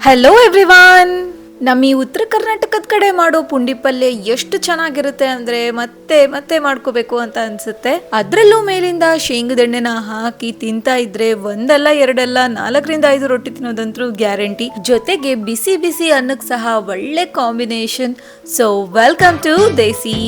Hello everyone. ನಮ್ಮ ಈ ಉತ್ತರ ಕರ್ನಾಟಕದ ಕಡೆ ಮಾಡೋ ಪುಂಡಿ ಪಲ್ಯ ಎಷ್ಟು ಚೆನ್ನಾಗಿರುತ್ತೆ ಅಂದ್ರೆ ಮತ್ತೆ ಮತ್ತೆ ಮಾಡ್ಕೋಬೇಕು ಅಂತ ಅನ್ಸುತ್ತೆ. ಅದ್ರಲ್ಲೂ ಮೇಲಿಂದ ಶೇಂಗದೆಣ್ಣೆನ ಹಾಕಿ ತಿಂತಾ ಇದ್ರೆ ಒಂದಲ್ಲ ಎರಡಲ್ಲ 4-5 ರೊಟ್ಟಿ ತಿನ್ನೋದಂತೂ ಗ್ಯಾರಂಟಿ. ಜೊತೆಗೆ ಬಿಸಿ ಬಿಸಿ ಅನ್ನಕ್ಕೆ ಸಹ ಒಳ್ಳೆ combination. So welcome to desi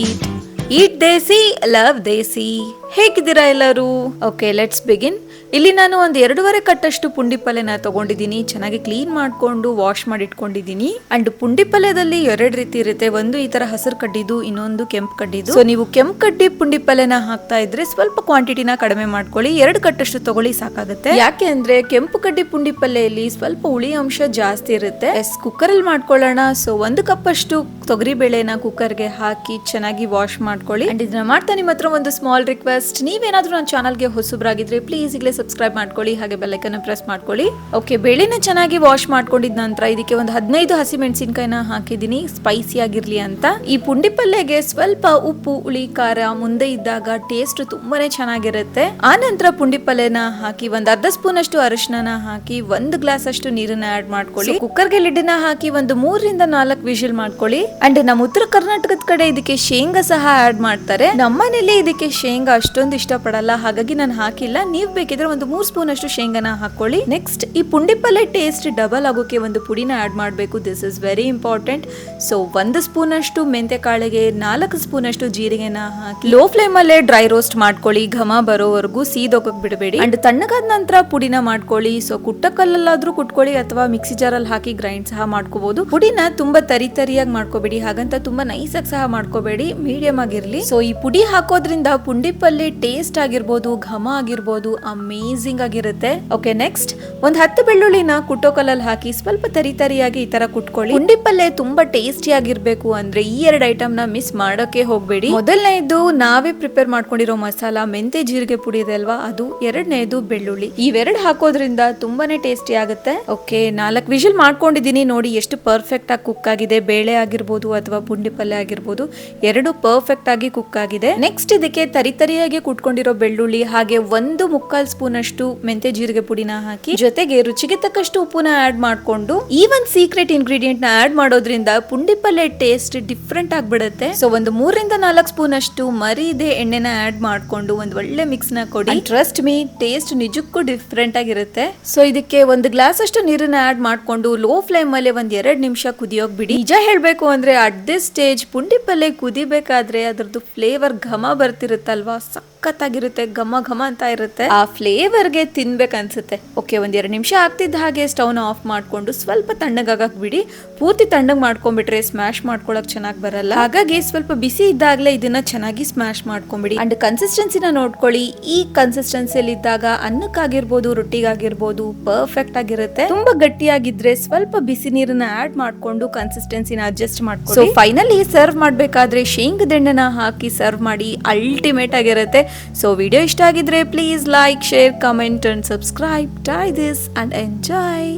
eat desi love desi. ಹೇಗಿದ್ದೀರಾ ಎಲ್ಲರೂ? Okay, let's begin. ಇಲ್ಲಿ ನಾನು ಒಂದು 2.5 ಕಟ್ಟಷ್ಟು ಪುಂಡಿ ಪಲ್ಯನ ತಗೊಂಡಿದ್ದೀನಿ. ಚೆನ್ನಾಗಿ ಕ್ಲೀನ್ ಮಾಡ್ಕೊಂಡು ವಾಶ್ ಮಾಡಿ ಇಟ್ಕೊಂಡಿದ್ದೀನಿ. ಅಂಡ್ ಪುಂಡಿ ಪಲ್ಯದಲ್ಲಿ 2 ರೀತಿ ಇರುತ್ತೆ. ಒಂದು ಈ ತರ ಹಸಿರು ಕಡ್ಡಿದು, ಇನ್ನೊಂದು ಕೆಂಪು ಕಡ್ಡಿದು. ಸೊ ನೀವು ಕೆಂಪು ಕಡ್ಡಿ ಪುಂಡಿ ಪಲ್ಯನ ಹಾಕ್ತಾ ಇದ್ರೆ ಸ್ವಲ್ಪ ಕ್ವಾಂಟಿಟಿನ ಕಡಿಮೆ ಮಾಡ್ಕೊಳ್ಳಿ. 2 ಕಟ್ಟಷ್ಟು ತಗೊಳ್ಳಿ ಸಾಕಾಗುತ್ತೆ. ಯಾಕೆ ಅಂದ್ರೆ ಕೆಂಪು ಕಡ್ಡಿ ಪುಂಡಿ ಪಲ್ಯಲ್ಲಿ ಸ್ವಲ್ಪ ಹುಳಿ ಅಂಶ ಜಾಸ್ತಿ ಇರುತ್ತೆ. ಕುಕ್ಕರ್ ಅಲ್ಲಿ ಮಾಡ್ಕೊಳ್ಳೋಣ. ಸೊ 1 ಕಪ್ ಅಷ್ಟು ತೊಗರಿ ಬೇಳೆನ ಕುಕ್ಕರ್ಗೆ ಹಾಕಿ ಚೆನ್ನಾಗಿ ವಾಶ್ ಮಾಡ್ಕೊಳ್ಳಿ. ಅಂಡ್ ಇದನ್ನ ಮಾಡ್ತಾ ನಿಮ್ಮ ಹತ್ರ ಒಂದು ಸ್ಮಾಲ್ ರಿಕ್ವೆಸ್ಟ್, ನೀವೇನಾದ್ರೂ ನನ್ನ ಚಾನಲ್ಗೆ ಹೊಸಬ್ರಾಗಿದ್ರೆ ಪ್ಲೀಸ್ ಈಗಲೇ ಸಬ್ಸ್ಕ್ರೈಬ್ ಮಾಡ್ಕೊಳ್ಳಿ, ಹಾಗೆ ಬೆಲ್ ಐಕಾನ್ ಪ್ರೆಸ್ ಮಾಡ್ಕೊಳ್ಳಿ. ಓಕೆ, ಬೇಳೆನ ಚೆನ್ನಾಗಿ ವಾಶ್ ಮಾಡ್ಕೊಂಡಿದ ನಂತರ ಇದಕ್ಕೆ ಒಂದು 15 ಹಸಿಮೆಣಸಿನಕಾಯಿನ ಹಾಕಿದೀನಿ, ಸ್ಪೈಸಿ ಆಗಿರ್ಲಿ ಅಂತ. ಈ ಪುಂಡಿ ಪಲ್ಯಗೆ ಸ್ವಲ್ಪ ಉಪ್ಪು, ಹುಳಿ, ಖಾರ ಮುಂದೆ ಇದ್ದಾಗ ಟೇಸ್ಟ್ ತುಂಬಾನೇ ಚೆನ್ನಾಗಿರುತ್ತೆ. ಆ ನಂತರ ಪುಂಡಿ ಪಲ್ಯನ ಹಾಕಿ ಒಂದು ಅರ್ಧ ಸ್ಪೂನ್ ಅಷ್ಟು ಅರಿಶಿನ ಹಾಕಿ 1 ಗ್ಲಾಸ್ ಅಷ್ಟು ನೀರನ್ನ ಆಡ್ ಮಾಡ್ಕೊಳ್ಳಿ. ಕುಕ್ಕರ್ಗೆ ಲಿಡ್ನ ಹಾಕಿ ಒಂದು 3-4 ವಿಷಲ್ ಮಾಡ್ಕೊಳ್ಳಿ. ಅಂಡ್ ನಮ್ಮ ಉತ್ತರ ಕರ್ನಾಟಕದ ಕಡೆ ಇದಕ್ಕೆ ಶೇಂಗಾ ಸಹ ಆಡ್ ಮಾಡ್ತಾರೆ. ನಮ್ಮನೇಲಿ ಇದಕ್ಕೆ ಶೇಂಗಾ ಅಷ್ಟೊಂದು ಇಷ್ಟ ಪಡಲ್ಲ, ಹಾಗಾಗಿ ನಾನು ಹಾಕಿಲ್ಲ. ನೀವ್ ಬೇಕಿದ್ರೆ ಒಂದು 3 ಸ್ಪೂನ್ ಅಷ್ಟು ಶೇಂಗಾನ ಹಾಕೊಳ್ಳಿ. ನೆಕ್ಸ್ಟ್ ಈ ಪುಂಡಿ ಪಲ್ಯ ಟೇಸ್ಟ್ ಡಬಲ್ ಆಗೋಕೆ ಒಂದು ಪುಡಿನ ಆಡ್ ಮಾಡಬೇಕು. This is very important. So 1 spoon ಅಷ್ಟು ಮೆಂತೆ ಕಾಳಿಗೆ 4 ಸ್ಪೂನ್ ಅಷ್ಟು ಜೀರಿಗೆನ ಹಾಕಿ ಲೋ ಫ್ಲೇಮ್ ಅಲ್ಲೇ ಡ್ರೈ ರೋಸ್ಟ್ ಮಾಡ್ಕೊಳ್ಳಿ. ಘಮ ಬರೋವರೆಗೂ ಸೀದೋಗಕ್ ಬಿಡಬೇಡಿ. ಅಂಡ್ ತಣ್ಣಗಾದ ನಂತರ ಪುಡಿನ ಮಾಡ್ಕೊಳ್ಳಿ. ಸೊ ಕುಟ್ಟಕಲ್ಲಾದ್ರೂ ಕುಟ್ಕೊಳ್ಳಿ ಅಥವಾ ಮಿಕ್ಸಿ ಜಾರ್ ಅಲ್ಲಿ ಹಾಕಿ ಗ್ರೈಂಡ್ ಸಹ ಮಾಡ್ಕೋಬಹುದು. ಪುಡಿನ ತುಂಬಾ ತರಿಯಾಗಿ ಮಾಡ್ಕೋಬೇಡಿ, ಹಾಗಂತ ತುಂಬಾ ನೈಸ್ ಆಗಿ ಸಹ ಮಾಡ್ಕೋಬೇಡಿ, ಮೀಡಿಯಂ ಆಗಿರ್ಲಿ. ಸೊ ಈ ಪುಡಿ ಹಾಕೋದ್ರಿಂದ ಪುಂಡಿ ಪಲ್ಯ ಟೇಸ್ಟ್ ಆಗಿರ್ಬೋದು, ಘಮ ಆಗಿರ್ಬೋದು, ಅಮೇಜಿಂಗ್ ಆಗಿರುತ್ತೆ. ಓಕೆ, ನೆಕ್ಸ್ಟ್ ಒಂದ್ 10 ಬೆಳ್ಳುಳ್ಳಿನ ಕುಟ್ಟೋ ಕಲ್ಲಲ್ಲಿ ಹಾಕಿ ಸ್ವಲ್ಪ ತರಿಯಾಗಿ ಈ ತರ ಕುಟ್ಕೊಳ್ಳಿ. ಪುಂಡಿ ಪಲ್ಯ ತುಂಬಾ ಟೇಸ್ಟಿ ಆಗಿರ್ಬೇಕು ಅಂದ್ರೆ ಈ 2 ಐಟಮ್ ನ ಮಿಸ್ ಮಾಡೋಕೆ ಹೋಗ್ಬೇಡಿ. ಮೊದಲನೇದು ನಾವೇ ಪ್ರಿಪೇರ್ ಮಾಡ್ಕೊಂಡಿರೋ ಮಸಾಲಾ ಮೆಂತೆ ಜೀರಿಗೆ ಪುಡಿ ಇದೆ ಅಲ್ವಾ, ಅದು. 2ನೇದು ಬೆಳ್ಳುಳ್ಳಿ. ಇವೆರಡು ಹಾಕೋದ್ರಿಂದ ತುಂಬಾನೇ ಟೇಸ್ಟಿ ಆಗುತ್ತೆ. ಓಕೆ, 4 ವಿಷಲ್ ಮಾಡ್ಕೊಂಡಿದೀನಿ. ನೋಡಿ ಎಷ್ಟು ಪರ್ಫೆಕ್ಟ್ ಆಗಿ ಕುಕ್ ಆಗಿದೆ. ಬೇಳೆ ಆಗಿರ್ಬೋದು ಅಥವಾ ಪುಂಡಿ ಪಲ್ಯ ಆಗಿರ್ಬೋದು, 2 ಪರ್ಫೆಕ್ಟ್ ಆಗಿ ಕುಕ್ ಆಗಿದೆ. ನೆಕ್ಸ್ಟ್ ಇದಕ್ಕೆ ತರಿಯಾಗಿ ಕುಟ್ಕೊಂಡಿರೋ ಬೆಳ್ಳುಳ್ಳಿ ಹಾಗೆ 1/4 ಸ್ಪೂನ್ ಅಷ್ಟು ಮೆಂತೆ ಜೀರಿಗೆ ಪುಡಿನ ಹಾಕಿ ಜೊತೆಗೆ ರುಚಿಗೆ ತಕ್ಕಷ್ಟು ಉಪ್ಪುನ ಆಡ್ ಮಾಡ್ಕೊಂಡು ಈ ಒಂದು ಸೀಕ್ರೆಟ್ ಇಂಗ್ರೀಡಿಯೆಂಟ್ ನ ಆಡ್ ಮಾಡೋದ್ರಿಂದ ಪುಂಡಿ ಪಲ್ಯ ಟೇಸ್ಟ್ ಡಿಫ್ರೆಂಟ್ ಆಗ್ಬಿಡುತ್ತೆ. ಸೊ ಒಂದು 3-4 ಸ್ಪೂನ್ ಅಷ್ಟು ಮರಿದೆ ಎಣ್ಣೆನ ಆಡ್ ಮಾಡ್ಕೊಂಡು ಒಂದು ಒಳ್ಳೆ ಮಿಕ್ಸ್ ನ ಕೊಡಿ. ಟ್ರಸ್ಟ್ ಮೀ, ಟೇಸ್ಟ್ ನಿಜಕ್ಕೂ ಡಿಫ್ರೆಂಟ್ ಆಗಿರುತ್ತೆ. ಸೊ ಇದಕ್ಕೆ 1 ಗ್ಲಾಸ್ ಅಷ್ಟು ನೀರನ್ನ ಆಡ್ ಮಾಡ್ಕೊಂಡು ಲೋ ಫ್ಲೇಮ್ ಅಲ್ಲಿ ಒಂದ್ 2 ನಿಮಿಷ ಕುದಿಯೋಗ್ ಬಿಡಿ. ನಿಜ ಹೇಳ್ಬೇಕು ಅಂದ್ರೆ ಅಟ್ ದಿಸ್ ಸ್ಟೇಜ್ ಪುಂಡಿ ಪಲ್ಯ ಕುದಿಬೇಕಾದ್ರೆ ಅದ್ರದ್ದು ಫ್ಲೇವರ್ ಘಮ ಬರ್ತಿರುತ್ತಲ್ವಾ, ಸಖತ್ತಾಗಿರುತ್ತೆ. ಘಮ ಘಮ ಅಂತ ಇರುತ್ತೆ. ಆ ಫ್ಲೇವರ್ಗೆ ತಿನ್ಬೇಕು ಅನ್ಸುತ್ತೆ. ಓಕೆ, ಒಂದ್ 2 ನಿಮಿಷ ಆಗ್ತಿದ್ದ ಹಾಗೆ ಸ್ಟವ್ನ ಆಫ್ ಮಾಡ್ಕೊಂಡು ಸ್ವಲ್ಪ ತಣ್ಣಗಾಗಕ್ ಬಿಡಿ. ಪೂರ್ತಿ ತಣ್ಣಗ್ ಮಾಡ್ಕೊಂಡ್ಬಿಟ್ರೆ ಸ್ಮ್ಯಾಶ್ ಮಾಡ್ಕೊಳಕ್ ಚೆನ್ನಾಗಿ ಬರಲ್ಲ. ಹಾಗಾಗಿ ಸ್ವಲ್ಪ ಬಿಸಿ ಇದ್ದಾಗಲೇ ಇದನ್ನ ಚೆನ್ನಾಗಿ ಸ್ಮ್ಯಾಶ್ ಮಾಡ್ಕೊಂಡ್ಬಿಡಿ. ಅಂಡ್ ಕನ್ಸಿಸ್ಟೆನ್ಸಿನ ನೋಡ್ಕೊಳ್ಳಿ. ಈ ಕನ್ಸಿಸ್ಟೆನ್ಸಿಯಲ್ಲಿ ಇದ್ದಾಗ ಅನ್ನಕ್ಕಾಗಿರ್ಬೋದು, ರೊಟ್ಟಿಗಾಗಿರ್ಬೋದು ಪರ್ಫೆಕ್ಟ್ ಆಗಿರುತ್ತೆ. ತುಂಬಾ ಗಟ್ಟಿಯಾಗಿದ್ರೆ ಸ್ವಲ್ಪ ಬಿಸಿ ನೀರನ್ನ ಆಡ್ ಮಾಡ್ಕೊಂಡು ಕನ್ಸಿಸ್ಟೆನ್ಸಿನ ಅಡ್ಜಸ್ಟ್ ಮಾಡ್ಕೊಳ್ಳಿ. ಸೊ ಫೈನಲಿ ಸರ್ವ್ ಮಾಡ್ಬೇಕಾದ್ರೆ ಶೇಂಗದೆಣ್ಣೆನ ಹಾಕಿ ಸರ್ವ್ ಮಾಡಿ. ಅಲ್ಟಿಮೇಟ್ ಆಗಿರುತ್ತೆ. ಸೊ ವಿಡಿಯೋ ಇಷ್ಟ ಆಗಿದ್ರೆ please like, share, comment and subscribe. Try this and enjoy.